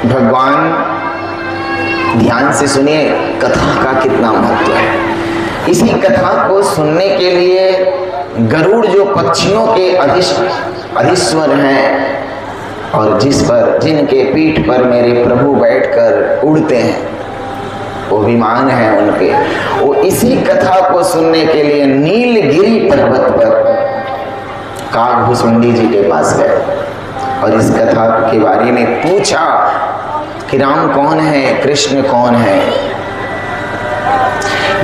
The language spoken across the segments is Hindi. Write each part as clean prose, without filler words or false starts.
भगवान ध्यान से सुनिए, कथा का कितना महत्व है। इसी कथा को सुनने के लिए गरुड़ जो पक्षियों के अधीश्वर हैं और जिनके पीठ पर मेरे प्रभु बैठकर उड़ते हैं, वो विमान है उनके, वो इसी कथा को सुनने के लिए नीलगिरी पर्वत पर काकभुसुंडी जी के पास गए और इस कथा के बारे में पूछा कि राम कौन है, कृष्ण कौन है।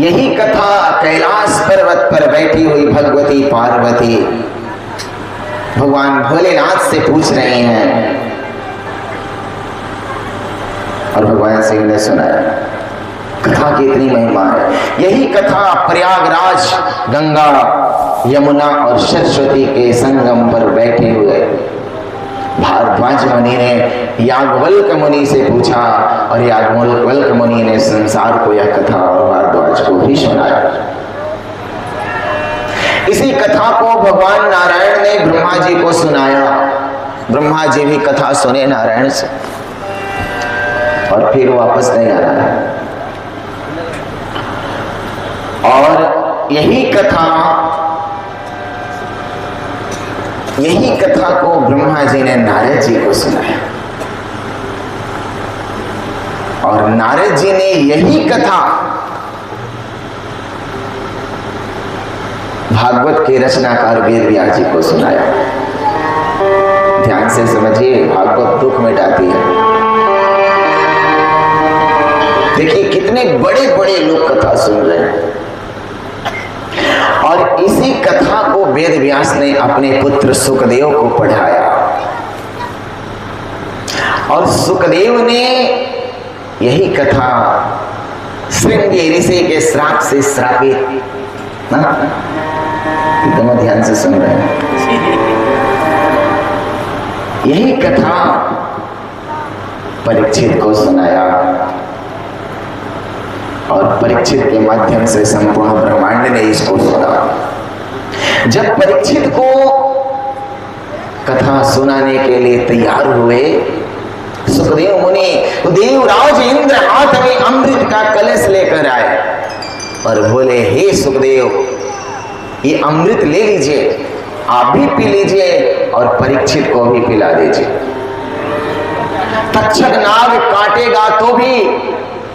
यही कथा कैलाश पर्वत पर बैठी हुई भगवती पार्वती भगवान भोलेनाथ से पूछ रही हैं और भगवान सिंह ने सुनाया। कथा की इतनी महिमा है। यही कथा प्रयागराज गंगा यमुना और सरस्वती के संगम पर बैठे हुए भारद्वाज मुनि ने याज्ञवल्क्य मुनि से पूछा और याज्ञवल्क्य मुनि ने संसार को यह कथा और भारद्वाज को भी सुनाया। इसी कथा को भगवान नारायण ने ब्रह्मा जी को सुनाया। ब्रह्मा जी भी कथा सुने नारायण से और फिर वापस नहीं आ रहा है। और यही कथा को ब्रह्मा जी ने नारद जी को सुनाया और नारद जी ने यही कथा भागवत के रचनाकार वेद व्यास जी को सुनाया। ध्यान से समझिए, भागवत दुख मिटाती है। देखिए कितने बड़े बड़े लोग कथा सुन रहे हैं और इसी कथा को वेद व्यास ने अपने पुत्र सुखदेव को पढ़ाया और सुखदेव ने यही कथा श्रृंगी ऋषि के श्राप से श्रापित, एकदम ध्यान से सुन रहे हैं, यही कथा परीक्षित को सुनाया और परीक्षित के माध्यम से संपूर्ण ब्रह्मांड ने इसको सुना। जब परीक्षित को कथा सुनाने के लिए तैयार हुए सुखदेव मुनि, तो देवराज इंद्र हाथ में अमृत का कलश लेकर आए और बोले, हे सुखदेव, ये अमृत ले लीजिए, आप भी पी लीजिए और परीक्षित को भी पिला दीजिए। तक्षक नाग काटेगा तो भी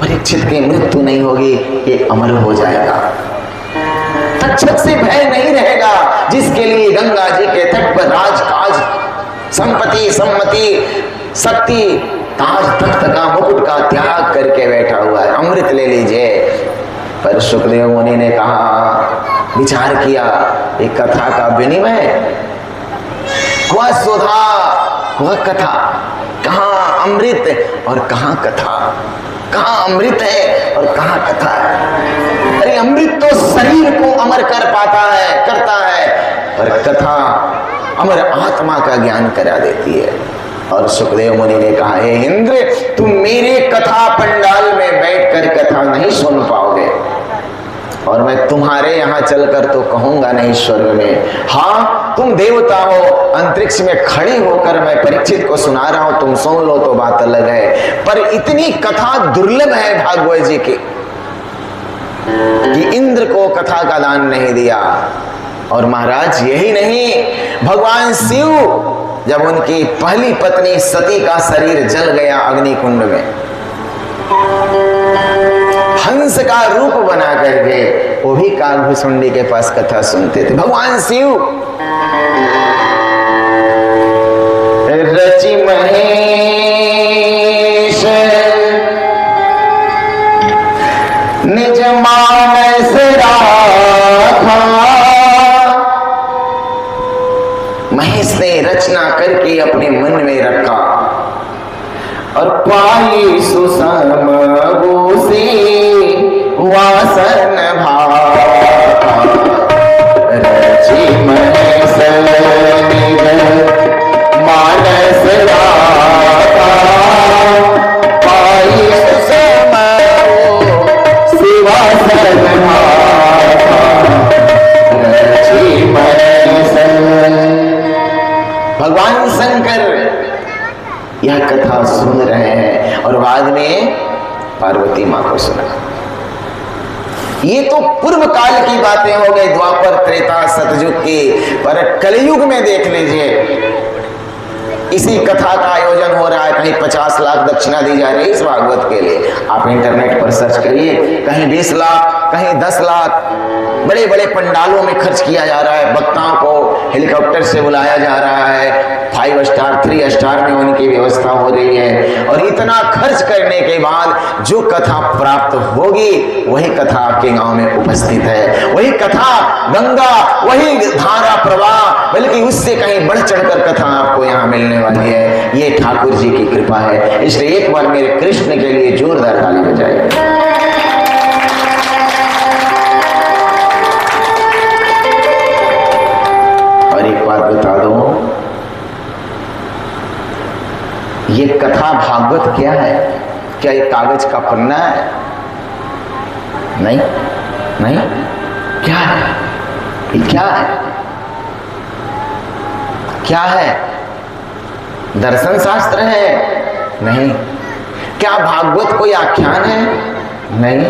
परीक्षित की मृत्यु नहीं होगी, ये अमर हो जाएगा। तक्षक से भय नहीं रहेगा, जिसके लिए गंगा जी के तट पर राजकाज, संपत्ति, सम्मति, शक्ति, ताज तख्त का मुकुट का त्याग करके बैठा हुआ है। अमृत ले लीजिए। पर सुखदेव मुनि ने कहा, विचार किया, एक कथा का विनिमय, वह सुधा, वह कथा, कहाँ अमृत और कहाँ कथा, कहाँ अमृत है और कहाँ कथा है। अरे अमृत तो शरीर को अमर कर पाता है, करता है, पर कथा अमर आत्मा का ज्ञान करा देती है। और सुखदेव मुनि ने कहा, हे इंद्र, तुम मेरे कथा पंडाल में बैठकर कथा नहीं सुन पाओगे और मैं तुम्हारे यहाँ चलकर तो कहूंगा नहीं स्वर्ग में। हाँ, तुम देवता हो, अंतरिक्ष में खड़े होकर मैं परीक्षित को सुना रहा हूं, तुम सुन लो तो बात अलग है, पर इतनी कथा दुर्लभ है भागवत जी की कि इंद्र को कथा का दान नहीं दिया। और महाराज यही नहीं, भगवान शिव जब उनकी पहली पत्नी सती का शरीर जल गया अग्निकुंड में, हंस का रूप बना करके वो भी काकभुसुंडी के पास कथा सुनते थे। भगवान शिव रचि महेश निज मानस राखा, महेश ने रचना करके अपने मन में रखा और पाई सुसम से वासन रचि महेश मानस राखा, पाई सुसम से वासन रचि महेश। भगवान शंकर यह कथा सुन रहे हैं और बाद में पार्वती माँ को सुना। ये तो पूर्व काल की बातें हो गई, द्वापर त्रेता सतयुग की। पर कलयुग में देख लीजिए, इसी कथा का आयोजन हो रहा है। कहीं 50 लाख दक्षिणा दी जा रही है इस भागवत के लिए। आप इंटरनेट पर सर्च करिए, कहीं 20 लाख, कहीं 10 लाख, बड़े बड़े पंडालों में खर्च किया जा रहा है। वक्ताओं को हेलीकॉप्टर से बुलाया जा रहा है, 5 स्टार 3 स्टार में उनकी व्यवस्था हो रही है। और इतना खर्च करने के बाद जो कथा प्राप्त होगी वही कथा आपके गांव में उपस्थित है, वही कथा गंगा, वही धारा प्रवाह, बल्कि उससे कहीं बढ़ चढ़कर कथा आपको यहाँ मिलने वाली है। ये ठाकुर जी की कृपा है। इसलिए एक बार मेरे कृष्ण के लिए जोरदार ताली बजाइए। और एक बात बता दो, ये कथा भागवत क्या है? क्या ये कागज का पन्ना है? नहीं नहीं, क्या है? ये क्या है? क्या है? दर्शन शास्त्र है? नहीं। क्या भागवत कोई आख्यान है? नहीं।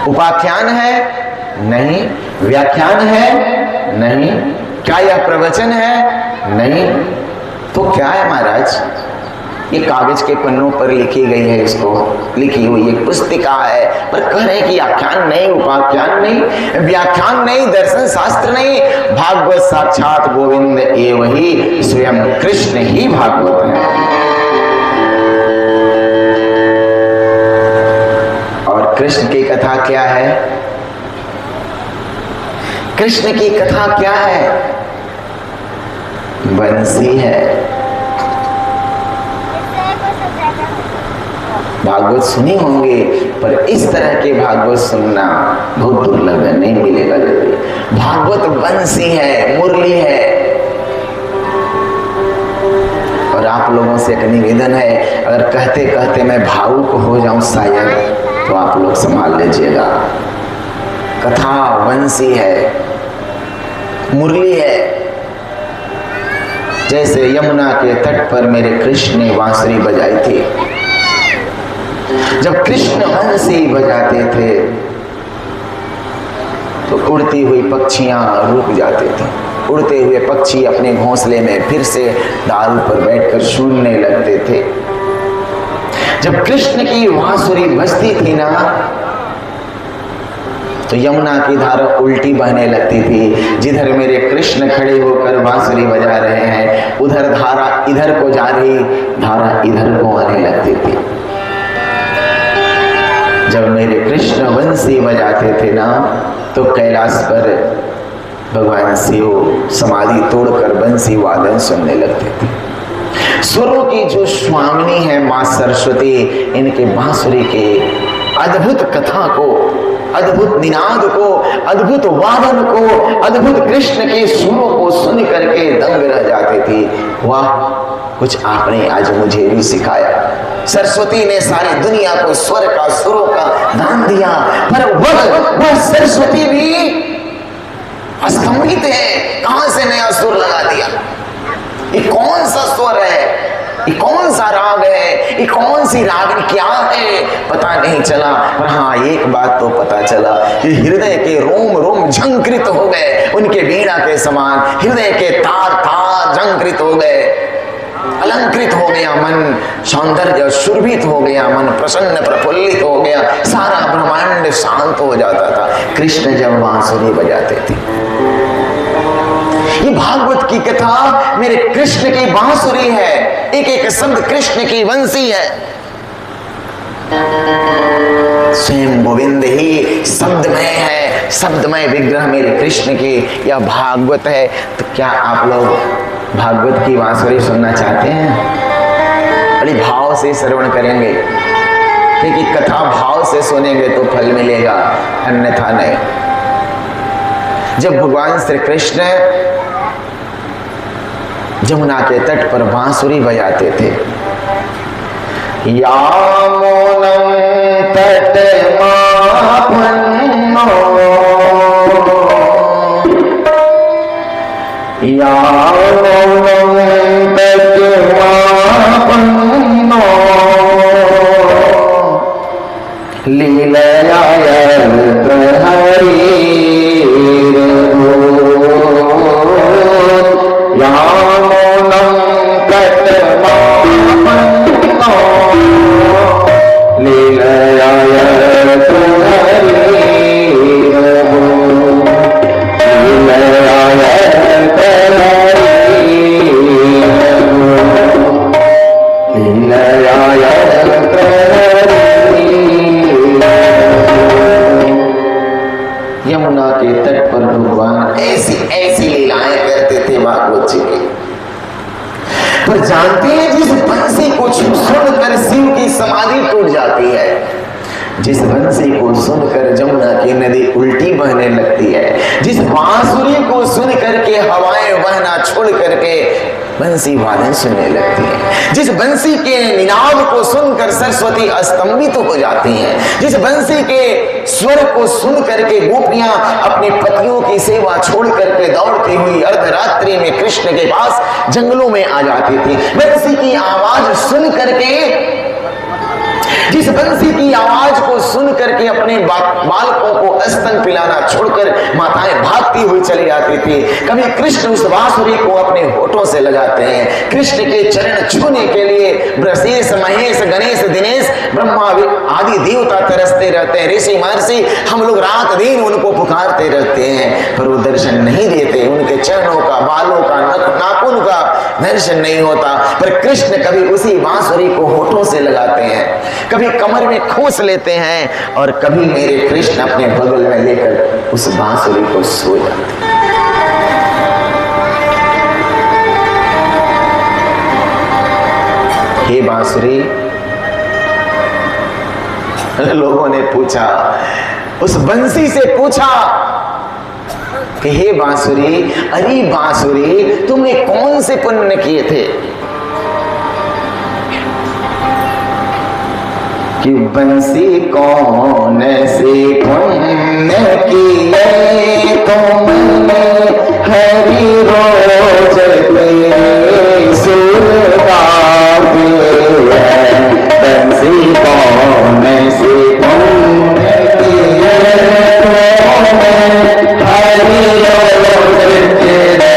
उपाख्यान है? नहीं। व्याख्यान है? नहीं। क्या यह प्रवचन है? नहीं। तो क्या है महाराज? ये कागज के पन्नों पर लिखी गई है, इसको लिखी हुई एक पुस्तिका है। पर कह रहे हैं कि आख्यान नहीं, उपाख्यान नहीं, व्याख्यान नहीं, दर्शन शास्त्र नहीं, भागवत साक्षात गोविंद ये वही स्वयं कृष्ण ही भागवत है। और कृष्ण की कथा क्या है? कृष्ण की कथा क्या है? बंसी है। भागवत सुनी होंगे, पर इस तरह के भागवत सुनना बहुत दुर्लभ है, नहीं मिलेगा जल्दी। भागवत बंसी है, मुरली है। और आप लोगों से एक निवेदन है, अगर कहते कहते मैं भावुक हो जाऊं शायद, तो आप लोग संभाल लीजिएगा। कथा बंसी है, मुरली है। जैसे यमुना के तट पर मेरे कृष्ण ने बांसुरी बजाई थी। जब कृष्ण बंसी बजाते थे तो उड़ती हुई पक्षियां रुक जाते थे। उड़ते हुए पक्षी अपने घोंसले में फिर से डाल पर बैठकर सूंघने लगते थे। जब कृष्ण की बांसुरी बजती थी ना, तो यमुना की धारा उल्टी बहने लगती थी। जिधर मेरे कृष्ण खड़े होकर बांसुरी बजा रहे हैं, उधर धारा इधर को जा रही, धारा इधर को आने लगती थी। जब मेरे कृष्ण बंसी बजाते थे ना, तो कैलाश पर भगवान शिव समाधि तोड़कर बंसी वादन सुनने लगते थे। सुरों की जो स्वामिनी है मां सरस्वती, इनके बांसुरी के अद्भुत कथा को, अद्भुत निनाद को, अद्भुत वादन को, अद्भुत कृष्ण के सुरों को सुन करके दंग रह जाते थे। वाह, कुछ आपने आज मुझे भी सिखाया। सरस्वती ने सारी दुनिया को स्वर का, सुरों का दान दिया, पर वह सरस्वती भी स्तंभित है। कहां से नया सुर लगा दिया? ये कौन सा स्वर है? ये कौन सा राग है? ये कौन सी रागनी क्या है? पता नहीं चला। पर हाँ, एक बात तो पता चला कि हृदय के रोम रोम झंकृत हो गए, उनके वीणा के समान हृदय के तार तार झंकृत हो गए। अलंकृत हो गया मन, सौंदर्य सुरभित हो गया मन, प्रसन्न प्रफुल्लित हो गया, सारा ब्रह्मांड शांत हो जाता था कृष्ण जब बांसुरी बजाते थे। ये भागवत की कथा मेरे कृष्ण की बांसुरी है, एक एक शब्द कृष्ण की बंसी है। स्वयं गोविंद ही शब्दमय है, शब्दमय विग्रह मेरे कृष्ण की यह भागवत है। तो क्या आप लोग भागवत की बांसुरी सुनना चाहते हैं? बड़ी भाव से श्रवण करेंगे, क्योंकि कथा भाव से सुनेंगे तो फल मिलेगा, अन्यथा नहीं। जब भगवान श्री कृष्ण जमुना के तट पर बांसुरी बजाते थे, यामुनं तटमापन्नो यामुनं तटमापन्नो यमुना के तट पर भगवान ऐसी ऐसी लीलाएं करते थे भागवत जी के। पर जानते हैं जिस बंसी को सुनकर शिव की समाधि टूट जाती है, जिस बंसी को सुनकर जमुना की नदी उल्टी बहने लगती है, जिस बांसुरी को सुन करके हवाएं बहना छोड़ करके बंसी वादन सुनने लगती है, जिस बंसी के निनाद को सुनकर सरस्वती अस्तंभित हो जाती हैं, जिस बंसी के स्वर को सुन करके गोपियां अपने पतियों की सेवा छोड़ करके दौड़ती हुई अर्धरात्रि में कृष्ण के पास जंगलों में आ जाती थी, बंसी की आवाज सुन करके, जिस बंसी की आवाज को सुन करके अपने बालकों को स्तन पिलाना छोड़कर माताएं भागती हुई चली जाती थी। कभी कृष्ण उस बांसुरी को अपने होठों से लगाते हैं, कृष्ण के चरण छूने के लिए ब्रसेश, महेश, गणेश, दिनेश, ब्रह्मा आदि देवता तरसते रहते हैं, ऋषि महर्षि हम लोग रात दिन उनको पुकारते रहते हैं, पर वो दर्शन नहीं देते, उनके चरणों का, बालों का, नाखून का दर्शन नहीं होता। पर कृष्ण कभी उसी बांसुरी को होठों से लगाते हैं, कभी कमर में खोस लेते हैं, और कभी मेरे कृष्ण अपने बगल में लेकर उस बांसुरी को सो जाते हैं। हे बांसुरी, लोगों ने पूछा, उस बंसी से पूछा कि हे बांसुरी, अरे बांसुरी, तुमने कौन से पुण्य किए थे कि बंसी कौन से पुण्य किए तुमने हरि रोज तेरे सुर गाते हैं, बंसी कौन से पुण्य किए तुमने हरि रोज तेरे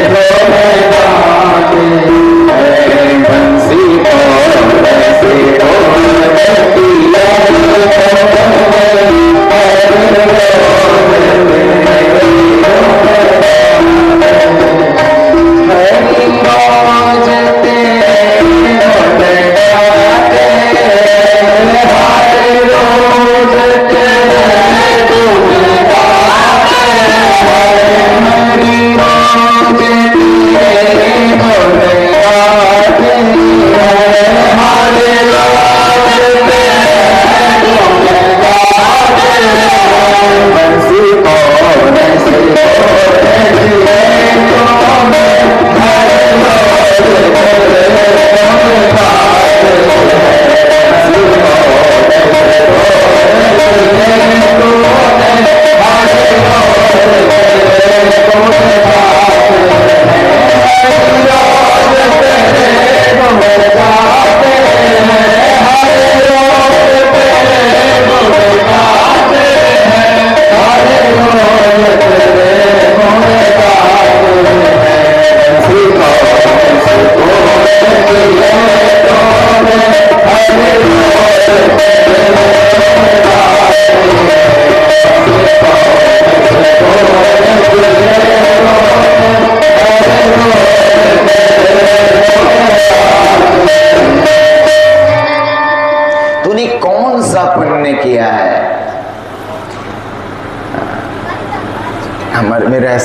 सुर गाते हैं, बंसी कौन से तूने कौन सा पुण्य किया है? मेरा